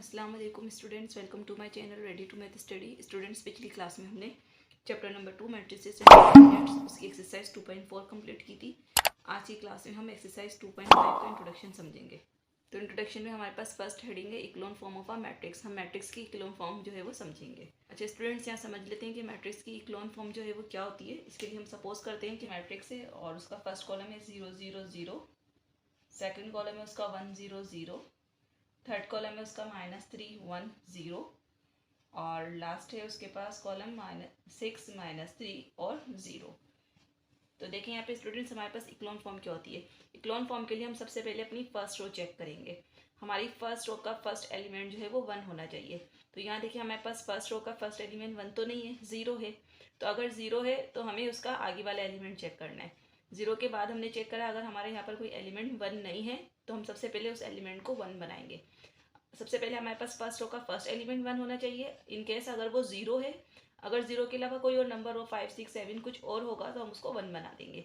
अस्सलाम वालेकुम students, welcome to my channel ready to math study. Students, पिछली class में हमने chapter number 2 matrices and coordinates उसकी एक्सरसाइज 2.4 कंप्लीट की थी। आज की क्लास में हम एक्सरसाइज 2.5 का इंट्रोडक्शन समझेंगे। तो इंट्रोडक्शन में हमारे पास फर्स्ट हेडिंग है echelon form of a matrix. हम मैट्रिक्स की इक्लोन फॉर्म जो है वो समझेंगे। अच्छा स्टूडेंट्स, यहाँ समझ लेते हैं कि मैट्रिक्स की इक्लोन फॉर्म जो है वो क्या होती है। इसके लिए हम सपोज करते हैं कि मैट्रिक्स है और उसका फर्स्ट कॉलम है 0 0 0, सेकेंड कॉलम है उसका 1 0 0, थर्ड कॉलम है उसका -3 1 0 और लास्ट है उसके पास कॉलम -6 -3 और 0। तो देखें यहाँ पे स्टूडेंट्स, हमारे पास इक्लोन फॉर्म क्या होती है। इक्लोन फॉर्म के लिए हम सबसे पहले अपनी फर्स्ट रो चेक करेंगे। हमारी फर्स्ट रो का फर्स्ट एलिमेंट जो है वो 1 होना चाहिए। तो यहाँ देखिए हमारे पास फर्स्ट रो का फर्स्ट एलिमेंट 1 तो नहीं है, 0 है। तो अगर 0 है तो हमें उसका आगे वाला एलिमेंट चेक करना है। 0 के बाद हमने चेक करा, अगर हमारे यहाँ पर कोई एलिमेंट 1 नहीं है तो हम सबसे पहले उस एलिमेंट को 1 बनाएंगे। सबसे पहले हमारे पास फर्स्ट रो का फर्स्ट एलिमेंट 1 होना चाहिए। इन केस अगर वो 0 है, अगर 0 के अलावा कोई और नंबर हो 5 6 7 कुछ और होगा तो हम उसको 1 बना देंगे।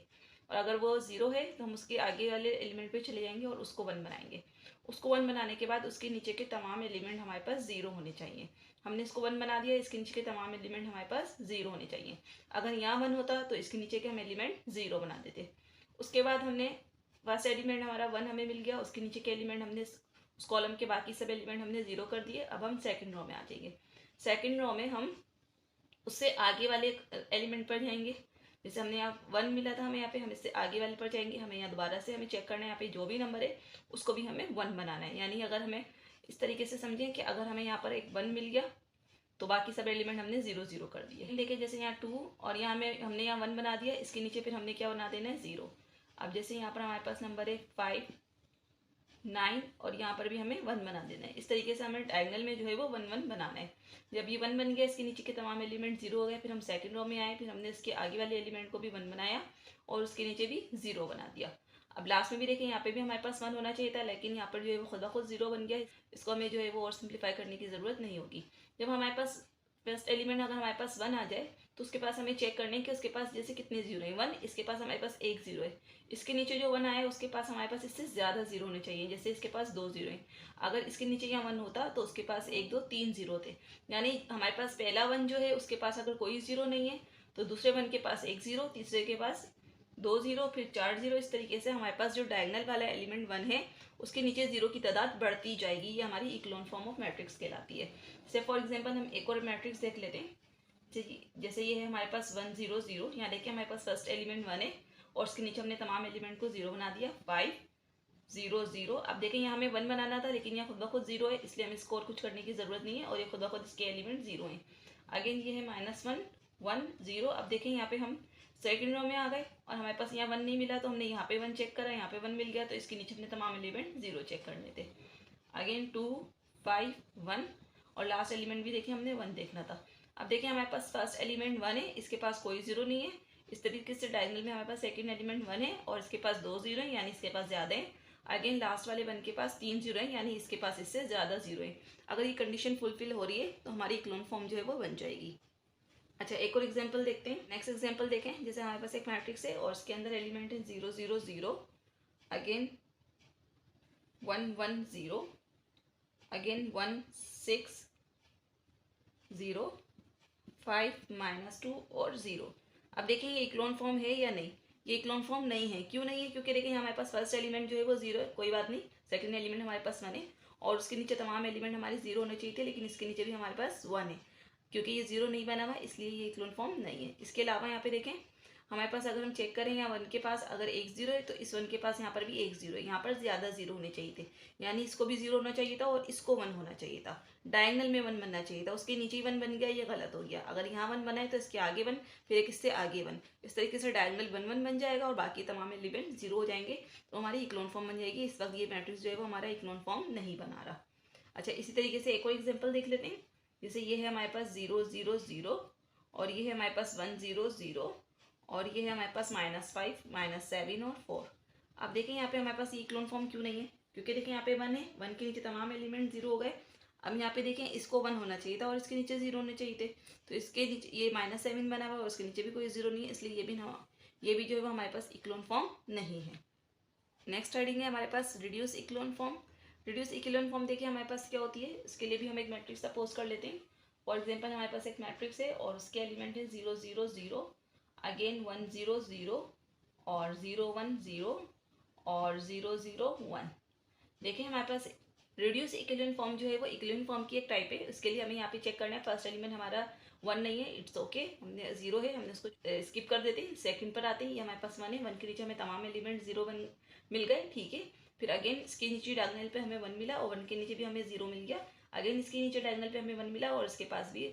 और अगर वो 0 है तो हम उसके आगे वाले एलिमेंट पे चले जाएंगे और उसको 1 बनाएंगे। उसको 1 बनाने के बाद उसके नीचे के तमाम एलिमेंट हमारे पास 0 होने चाहिए। हमने इसको 1 बना दिया, इसके नीचे के तमाम एलिमेंट हमारे पास 0 होने चाहिए। अगर यहाँ 1 होता तो इसके नीचे के हम एलिमेंट 0 बना देते। उसके बाद हमने फर्स्ट एलिमेंट हमारा 1 हमें मिल गया, उसके नीचे के एलिमेंट हमने उस कॉलम के बाकी सब एलिमेंट हमने 0 कर दिए। अब हम सेकंड रो में आ जाएंगे। सेकंड रो में हम उससे आगे वाले एलिमेंट पर जाएंगे। जैसे हमने यहाँ 1 मिला था हमें, यहाँ पे हम इससे आगे वाले पर जाएंगे। हमें यहाँ दोबारा से हमें चेक करना है, यहाँ पे जो भी नंबर है उसको भी हमें 1 बनाना है। यानी अगर हमें इस तरीके से समझें कि अगर हमें यहाँ पर एक 1 मिल गया तो बाकी सब एलिमेंट हमने 0 0 कर दिए। देखिए जैसे यहाँ 2 और यहाँ में हमने यहाँ 1 बना दिया, इसके नीचे फिर हमने क्या बना देना है 0। अब जैसे यहाँ पर हमारे पास नंबर है 5 9 और यहाँ पर भी हमें 1 बना देना है। इस तरीके से हमें डायगोनल में जो है वो 1 1 बनाना है। जब ये 1 बन गया, इसके नीचे के तमाम एलिमेंट 0 हो गए, फिर हम सेकंड रो में आए, फिर हमने इसके आगे वाले एलिमेंट को भी 1 बनाया और उसके नीचे भी 0 बना दिया। अब लास्ट में भी देखें, यहाँ पे भी हमारे पास 1 होना चाहिए था, लेकिन यहाँ पर जो है वो खुद ब खुद 0 बन गया। इसको हमें जो है वो और सिंप्लीफाई करने की ज़रूरत नहीं होगी। जब हमारे पास फर्स्ट एलिमेंट अगर हमारे पास 1 आ जाए तो उसके पास हमें चेक करने कि उसके पास जैसे कितने 0 है। 1, इसके पास हमारे पास एक 0 है। इसके नीचे जो 1 आया है उसके पास हमारे पास इससे ज़्यादा 0 होने चाहिए। जैसे इसके पास 2 0 है, अगर इसके नीचे यहाँ 1 होता तो उसके पास 1 2 3 0 थे। यानी हमारे पास पहला 1 जो है उसके पास अगर कोई 0 नहीं है तो दूसरे 1 के पास 1 0, तीसरे के पास 2 0, फिर 4 0। इस तरीके से हमारे पास जो डायगोनल वाला एलिमेंट 1 है उसके नीचे 0 की तादाद बढ़ती जाएगी। ये हमारी इक्लोन फॉर्म ऑफ मैट्रिक्स कहलाती है। जैसे फॉर एग्जाम्पल हम एक और मैट्रिक्स देख लेते हैं। जैसे ये है हमारे पास 1 0 0। यहाँ देखिए हमारे पास फर्स्ट एलिमेंट 1 है और उसके नीचे हमने तमाम एलिमेंट को 0 बना दिया। 5 0 0। अब देखें यहाँ हमें 1 बनाना था, लेकिन यहाँ खुद ब खुद 0 है, इसलिए हमें इसको और कुछ करने की जरूरत नहीं है और ये खुद ब खुद इसके एलिमेंट 0 हैं। अगेन ये है -1 1 0। अब देखें यहाँ पे हम सेकंड रो में आ गए और हमारे पास यहाँ 1 नहीं मिला तो हमने यहाँ पे 1 चेक करा, यहाँ पे 1 मिल गया तो इसके नीचे अपने तमाम एलिमेंट 0 चेक करने थे। अगेन 2 5 1 और लास्ट एलिमेंट भी देखिए हमने 1 देखना था। अब देखिए हमारे पास फर्स्ट एलिमेंट 1 है, इसके पास कोई 0 नहीं है। इस तरीके से डायगोनल में हमारे पास सेकंड एलिमेंट 1 है और इसके पास 2 0 है, यानी इसके पास ज़्यादा है। अगेन लास्ट वाले 1 के पास 3 0 है, यानी इसके पास इससे ज़्यादा 0 है। अगर ये कंडीशन फुलफिल हो रही है तो हमारी इक्लोन फॉर्म जो है वो बन जाएगी। अच्छा एक और एग्जाम्पल देखते हैं। नेक्स्ट एग्जाम्पल देखें। जैसे हमारे पास एक मैट्रिक्स है और उसके अंदर एलिमेंट है 0 0 0, अगेन 1 1 0, अगेन 1 6 0, 5 -2 और 0। अब देखिए ये इक्लोन फॉर्म है या नहीं। ये इक्लोन फॉर्म नहीं है। क्यों नहीं है? क्योंकि देखिए हमारे पास फर्स्ट एलिमेंट जो है वो 0 है, कोई बात नहीं। सेकंड एलिमेंट हमारे पास 1 है और उसके नीचे तमाम एलिमेंट हमारे 0 होने चाहिए थे, लेकिन इसके नीचे भी हमारे पास 1 है। क्योंकि ये 0 नहीं बना हुआ इसलिए ये इक्लोन फॉर्म नहीं है। इसके अलावा यहाँ पे देखें हमारे पास अगर हम चेक करें, यहाँ 1 के पास अगर एक 0 है तो इस 1 के पास यहाँ पर भी एक 0 है। यहाँ पर ज़्यादा 0 होने चाहिए थे, यानी इसको भी 0 होना चाहिए था और इसको 1 होना चाहिए था। डायगोनल में 1 बनना चाहिए था, उसके नीचे ही 1 बन गया, ये गलत हो गया। अगर यहाँ 1 बना है तो इसके आगे 1, फिर एक इससे आगे 1। इस तरीके से डायगोनल 1 1 बन जाएगा और बाकी तमाम एलिमेंट 0 हो जाएंगे तो हमारी इक्लोन फॉर्म बन जाएगी। इस वक्त ये मैट्रिक्स जो है वो हमारा इक्लोन फॉर्म नहीं बना रहा। अच्छा इसी तरीके से एक और एग्जाम्पल देख लेते हैं। जैसे ये है हमारे पास 0 0 0 और ये है हमारे पास 1 0 0 और ये है हमारे पास -5 -7 और 4। अब देखें यहाँ पे हमारे पास ये इक्लोन फॉर्म क्यों नहीं है? क्योंकि देखें यहाँ पे 1 है, 1 के नीचे तमाम एलिमेंट 0 हो गए। अब यहाँ पे देखें इसको 1 होना चाहिए था और इसके नीचे 0 होने चाहिए थे, तो इसके नीचे ये -7 बना हुआ है और उसके नीचे भी कोई 0 नहीं है, इसलिए ये भी जो है वो हमारे पास इक्लोन फॉर्म नहीं है। नेक्स्ट हेडिंग है हमारे पास reduce echelon form. Reduce equivalent form देखिए हमारे पास क्या होती है, इसके लिए भी हम एक मैट्रिक्स सपोज कर लेते हैं। फॉर एग्जांपल हमारे पास एक मैट्रिक्स है और उसके एलिमेंट है 0 0 0, अगेन 1 0 0 और 0 1 0 और 0 0 1। देखिए हमारे पास रिड्यूस इक्विवेलेंट फॉर्म जो है वो इक्विवेलेंट फॉर्म की एक टाइप है। इसके लिए हमें यहाँ पे चेक करना है, फर्स्ट एलिमेंट हमारा 1 नहीं है, इट्स ओके, हमने 0 है, हमने उसको स्किप कर देते हैं। सेकंड पर आते हैं, ये हमारे पास 1 है, 1 के नीचे हमें तमाम एलिमेंट 0 1 मिल गए, ठीक है। फिर अगेन इसके नीचे डायगोनल पे हमें 1 मिला और 1 के नीचे भी हमें 0 मिल गया। अगेन इसके नीचे डायगोनल पे हमें 1 मिला और इसके पास भी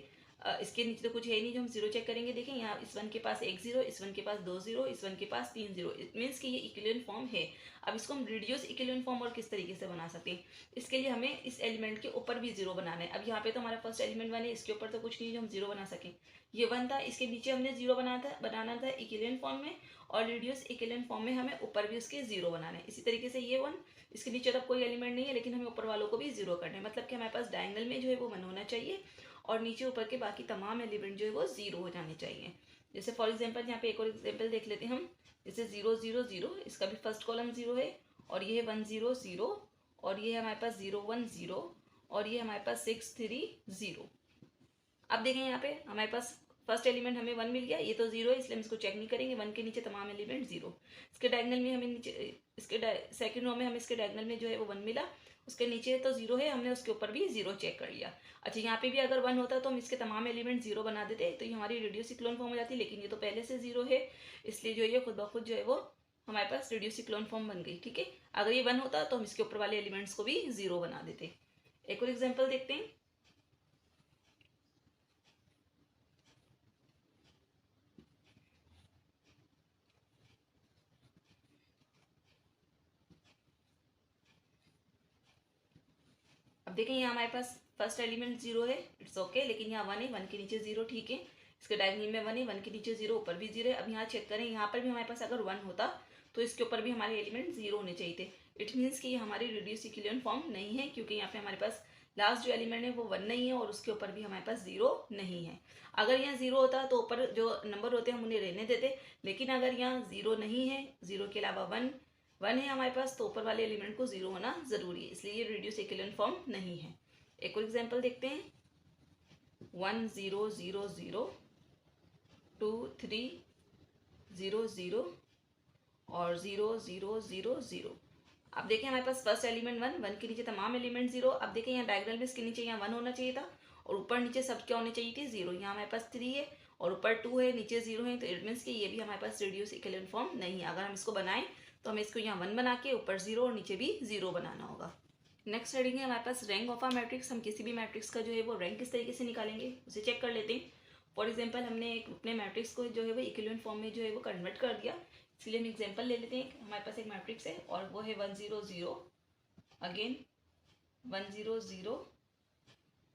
इसके नीचे तो कुछ है नहीं जो हम 0 चेक करेंगे। देखें यहाँ इस 1 के पास एक 0, इस 1 के पास 2 0, इस 1 के पास 3 0, इट मीन्स कि ये इक्विवेलेंट फॉर्म है। अब इसको हम रिड्यूस इक्विवेलेंट फॉर्म और किस तरीके से बना सकते हैं, इसके लिए हमें इस एलिमेंट के ऊपर भी 0 बनाना है। अब यहाँ पे तो हमारा फर्स्ट एलिमेंट 1 है, इसके ऊपर तो कुछ नहीं जो हम 0 बना सकें। ये 1 था, इसके नीचे हमने 0 बनाना था इक्विवेलेंट फॉर्म में, और रिड्यूस इक्विवेलेंट फॉर्म में हमें ऊपर भी उसके 0 बनाना है। इसी तरीके से ये 1, इसके नीचे तो कोई एलिमेंट नहीं है, लेकिन हमें ऊपर वालों को भी 0 करना है। मतलब कि हमारे पास डायगोनल में जो है वो 1 होना चाहिए और नीचे ऊपर के बाकी तमाम एलिमेंट जो है वो 0 हो जाने चाहिए। जैसे फॉर एग्जांपल यहाँ पे एक और एग्जांपल देख लेते हैं हम, जैसे 0 0 0, इसका भी फर्स्ट कॉलम 0 है और ये है 1 0 0 और ये है हमारे पास 0 1 0 और ये हमारे पास 6 3 0। अब देखें यहाँ पे हमारे पास फर्स्ट एलिमेंट हमें 1 मिल गया, ये तो 0 है इसलिए हम इसको चेक नहीं करेंगे। 1 के नीचे तमाम एलिमेंट 0। इसके डायगोनल में हमें नीचे इसके सेकंड रो में हमें इसके डायगोनल में जो है वो 1 मिला, उसके नीचे तो 0 है, हमने उसके ऊपर भी 0 चेक कर लिया। अच्छा यहाँ पे भी अगर 1 होता तो हम इसके तमाम एलिमेंट 0 बना देते, तो ये हमारी रिड्यूस इक्विवेलेंट फॉर्म हो जाती, लेकिन ये तो पहले से 0 है, इसलिए जो ये खुद ब खुद जो है वो हमारे पास रिड्यूस इक्विवेलेंट फॉर्म बन गई, ठीक है। अगर ये 1 होता तो हम इसके ऊपर वाले एलिमेंट्स को भी 0 बना देते। एक और एग्जाम्पल देखते हैं। अब देखें यहाँ हमारे पास फर्स्ट एलिमेंट 0 है, इट्स ओके, लेकिन यहाँ 1 है, 1 के नीचे 0, ठीक है। इसके डायगोनल में 1 है, 1 के नीचे 0, ऊपर भी 0 है। अब यहाँ चेक करें, यहाँ पर भी हमारे पास अगर 1 होता तो इसके ऊपर भी हमारे एलिमेंट 0 होने चाहिए थे। इट मीन्स कि ये हमारी रिड्यूस इक्विवेलेंट फॉर्म नहीं है, क्योंकि यहाँ पे हमारे पास लास्ट जो एलिमेंट है वो 1 नहीं है और उसके ऊपर भी हमारे पास 0 नहीं है। अगर यहाँ 0 होता तो ऊपर जो नंबर होते हैं हम उन्हें रहने देते, लेकिन अगर यहाँ 0 नहीं है, 0 के अलावा 1 है हमारे पास, तो ऊपर वाले एलिमेंट को 0 होना जरूरी है, इसलिए ये रिड्यूस इक्विवेलेंट फॉर्म नहीं है। एक और एग्जाम्पल देखते हैं, 1 0 0 0 2 3 0 0 और 0 0 0 0। अब देखें हमारे पास फर्स्ट एलिमेंट 1 के नीचे तमाम एलिमेंट 0। अब देखें यहाँ डायगोनल में इसके नीचे यहाँ 1 होना चाहिए था और ऊपर नीचे सब क्या होने चाहिए थे, 0। यहाँ हमारे पास 3 है और ऊपर 2 है, नीचे 0 है, तो इट मीन्स कि ये भी हमारे पास रिड्यूस इक्विवेलेंट फॉर्म नहीं है। अगर हम इसको बनाएं तो हमें इसको यहाँ 1 बना के ऊपर 0 और नीचे भी 0 बनाना होगा। नेक्स्ट हेडिंग है हमारे पास रैंक ऑफ अ मैट्रिक्स। हम किसी भी मैट्रिक्स का जो है वो रैंक किस तरीके से निकालेंगे उसे चेक कर लेते हैं। फॉर एग्जांपल हमने एक अपने मैट्रिक्स को जो है वो इक्विवेलेंट फॉर्म में जो है वो कन्वर्ट कर दिया, इसलिए हम एग्जांपल ले लेते हैं। हमारे पास एक मैट्रिक्स है और वो है 1 0 0, अगेन 1 0 0,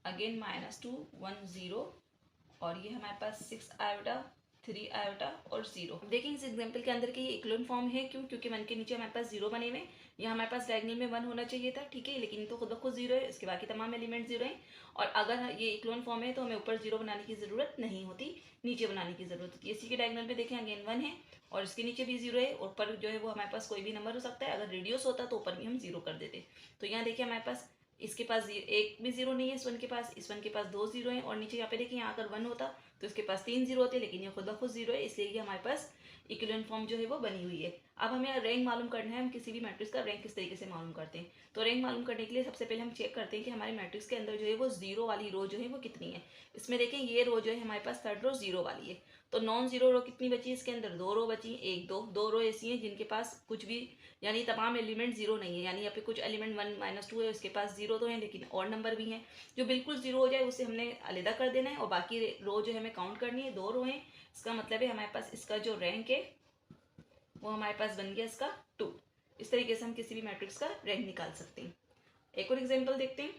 अगेन -2 1 0 और ये हमारे पास 6 आयोटा 3 आयोटा और 0। देखिए इस एग्जाम्पल के अंदर के ये इक्विवेलेंट फॉर्म है, क्यों? क्योंकि 1 के नीचे हमारे पास 0 बने हुए, यहाँ हमारे पास डायगोनल में 1 होना चाहिए था, ठीक है, लेकिन तो खुद ब खुद 0 है, इसके बाकी तमाम एलिमेंट 0 हैं। और अगर ये इक्विवेलेंट फॉर्म है तो हमें ऊपर 0 बनाने की जरूरत नहीं होती, नीचे बनाने की जरूरत होती है। इसी के डायगोनल में देखें अगेन 1 है और इसके नीचे भी 0 है, ऊपर जो है वो हमारे पास कोई भी नंबर हो सकता है। अगर रिड्यूस होता तो ऊपर भी हम 0 कर देते। तो यहाँ देखिए हमारे पास इसके पास एक भी 0 नहीं है, इस 1 के पास, इस 1 के पास 2 0 हैं और नीचे यहाँ पे देखिए यहाँ अगर 1 होता तो इसके पास 3 0 होते, लेकिन ये खुद ब खुद 0 है, इसलिए ये हमारे पास इक्विवेलेंट फॉर्म जो है वो बनी हुई है। अब हमें रैंक मालूम करना है, हम किसी भी मैट्रिक्स का रैंक किस तरीके से मालूम करते हैं। तो रैंक मालूम करने के लिए सबसे पहले हम चेक करते हैं कि हमारे मैट्रिक्स के अंदर जो है वो 0 वाली रो जो है वो कितनी है। इसमें देखें ये रो जो है हमारे पास थर्ड रो 0 वाली है, तो नॉन 0 रो कितनी बची? इसके अंदर 2 रो बची, 1 2 2 रो ऐसी हैं जिनके पास कुछ भी यानी तमाम एलिमेंट 0 नहीं है, यानी यहाँ पे कुछ एलिमेंट 1 -2 है, उसके पास 0 तो है लेकिन और नंबर भी हैं। जो बिल्कुल 0 हो जाए उसे हमने अलग कर देना है और बाकी रो जो है हमें काउंट करनी है। 2 रो हैं, इसका मतलब है हमारे पास इसका जो रैंक है वो हमारे पास बन गया इसका 2। इस तरीके से हम किसी भी मैट्रिक्स का रैंक निकाल सकते हैं। एक और एग्जांपल देखते हैं।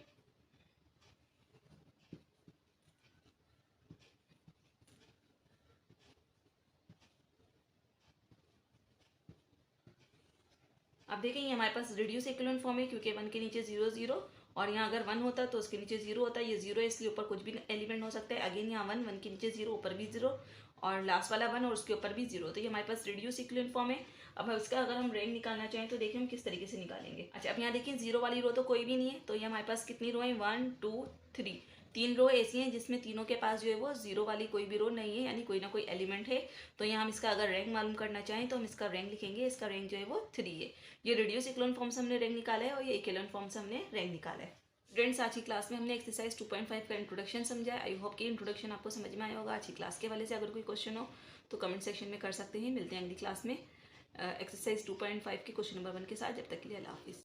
अब देखें ये हमारे पास रिड्यूस इक्विवेलेंट फॉर्म है, क्योंकि 1 के नीचे 0 0 और यहाँ अगर 1 होता तो उसके नीचे 0 होता, ये 0 है इसलिए ऊपर कुछ भी एलिमेंट हो सकता है। अगेन यहाँ 1 के नीचे 0, ऊपर भी 0 और लास्ट वाला 1 और उसके ऊपर भी 0, तो ये हमारे पास रिड्यूस इक्विवेलेंट फॉर्म है। अब इसका अगर हम रैंक निकालना चाहें तो देखिए हम किस तरीके से निकालेंगे। अच्छा, अब यहाँ देखिए 0 वाली रो तो कोई भी नहीं है, तो ये हमारे पास कितनी रो है, 1 2 3, 3 रो ऐसी हैं जिसमें तीनों के पास जो है वो 0 वाली कोई भी रो नहीं है, यानी कोई ना कोई एलिमेंट है। तो यहाँ हम इसका अगर रैंक मालूम करना चाहें तो हम इसका रैंक लिखेंगे, इसका रैंक जो है वो 3 है। ये रिड्यूस इक्विवेलेंट फॉर्म से हमने रैंक निकाला है और ये इक्विवेलेंट फॉर्म से हमने रैंक निकाला है। स्टूडेंट्स, आज की क्लास में हमने एक्सरसाइज 2.5 का इंट्रोडक्शन समझा है। आई होप कि इंट्रोडक्शन आपको समझ में आया होगा। आज की क्लास के वाले से अगर कोई क्वेश्चन हो तो कमेंट सेक्शन में कर सकते हैं। मिलते हैं अगली क्लास में एक्सरसाइज 2.5 के क्वेश्चन नंबर 1 के साथ। जब तक के लिए अल्लाह हाफिज़।